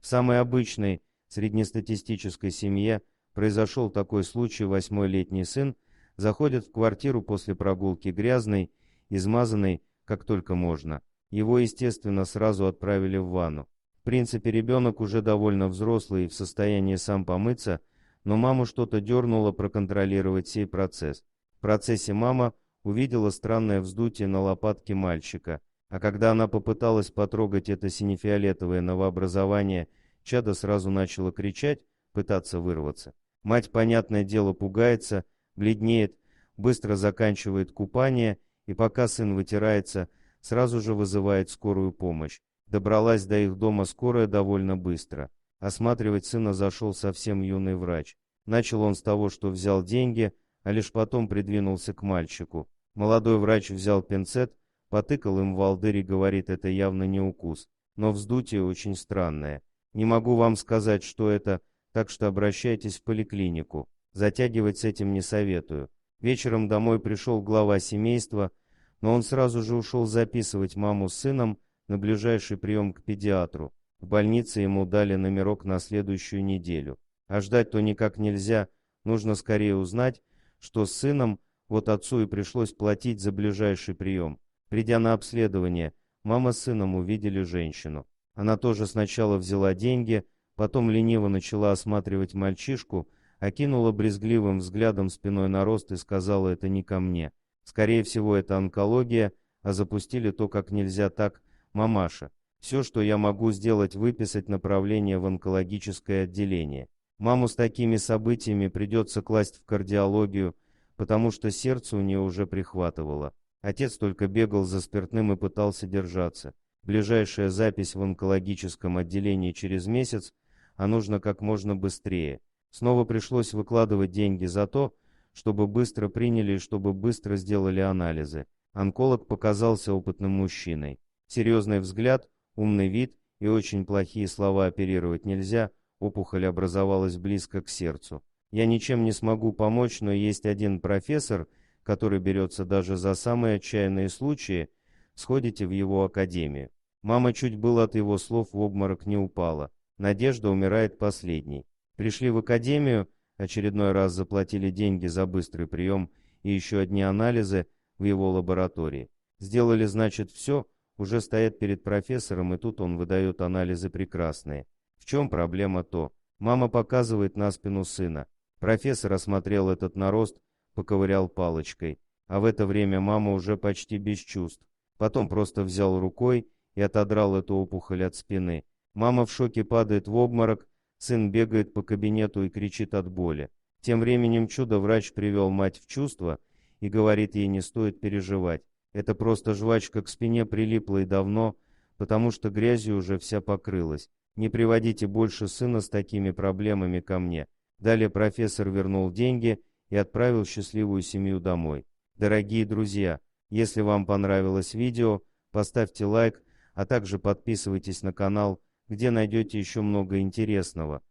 В самой обычной среднестатистической семье произошел такой случай: 8-летний сын заходит в квартиру после прогулки грязный, измазанный как только можно. Его, естественно, сразу отправили в ванну. В принципе, ребенок уже довольно взрослый и в состоянии сам помыться, но маму что-то дернуло проконтролировать сей процесс. В процессе мама увидела странное вздутие на лопатке мальчика, а когда она попыталась потрогать это сине-фиолетовое новообразование, чадо сразу начало кричать, пытаться вырваться. Мать, понятное дело, пугается, бледнеет, быстро заканчивает купание, и пока сын вытирается, сразу же вызывает скорую помощь. Добралась до их дома скорая довольно быстро. Осматривать сына зашел совсем юный врач. Начал он с того, что взял деньги, а лишь потом придвинулся к мальчику. Молодой врач взял пинцет, потыкал им в волдырь и говорит: это явно не укус, но вздутие очень странное. Не могу вам сказать, что это, так что обращайтесь в поликлинику. Затягивать с этим не советую. Вечером домой пришел глава семейства, но он сразу же ушел записывать маму с сыном на ближайший прием к педиатру. В больнице ему дали номерок на следующую неделю. А ждать-то никак нельзя, нужно скорее узнать, что с сыном. Вот отцу и пришлось платить за ближайший прием. Придя на обследование, мама с сыном увидели женщину. Она тоже сначала взяла деньги, потом лениво начала осматривать мальчишку, окинула брезгливым взглядом спиной на рост и сказала: это не ко мне. Скорее всего, это онкология, а запустили то как нельзя так, мамаша. Все, что я могу сделать, выписать направление в онкологическое отделение. Маму с такими событиями придется класть в кардиологию, потому что сердце у нее уже прихватывало. Отец только бегал за спиртным и пытался держаться. Ближайшая запись в онкологическом отделении через месяц, а нужно как можно быстрее. Снова пришлось выкладывать деньги за то, чтобы быстро приняли и чтобы быстро сделали анализы. Онколог показался опытным мужчиной. Серьезный взгляд, умный вид и очень плохие слова: оперировать нельзя, опухоль образовалась близко к сердцу. Я ничем не смогу помочь, но есть один профессор, который берется даже за самые отчаянные случаи, сходите в его академию. Мама чуть было от его слов в обморок не упала. Надежда умирает последней. Пришли в академию, очередной раз заплатили деньги за быстрый прием и еще одни анализы в его лаборатории. Сделали, значит, все, уже стоят перед профессором, и тут он выдает анализы прекрасные. В чем проблема то? Мама показывает на спину сына. Профессор осмотрел этот нарост, поковырял палочкой, а в это время мама уже почти без чувств. Потом просто взял рукой и отодрал эту опухоль от спины. Мама в шоке падает в обморок, сын бегает по кабинету и кричит от боли. Тем временем чудо-врач привел мать в чувство и говорит ей: не стоит переживать. Это просто жвачка к спине прилипла и давно, потому что грязью уже вся покрылась. Не приводите больше сына с такими проблемами ко мне. Далее профессор вернул деньги и отправил счастливую семью домой. Дорогие друзья, если вам понравилось видео, поставьте лайк, а также подписывайтесь на канал, где найдете еще много интересного.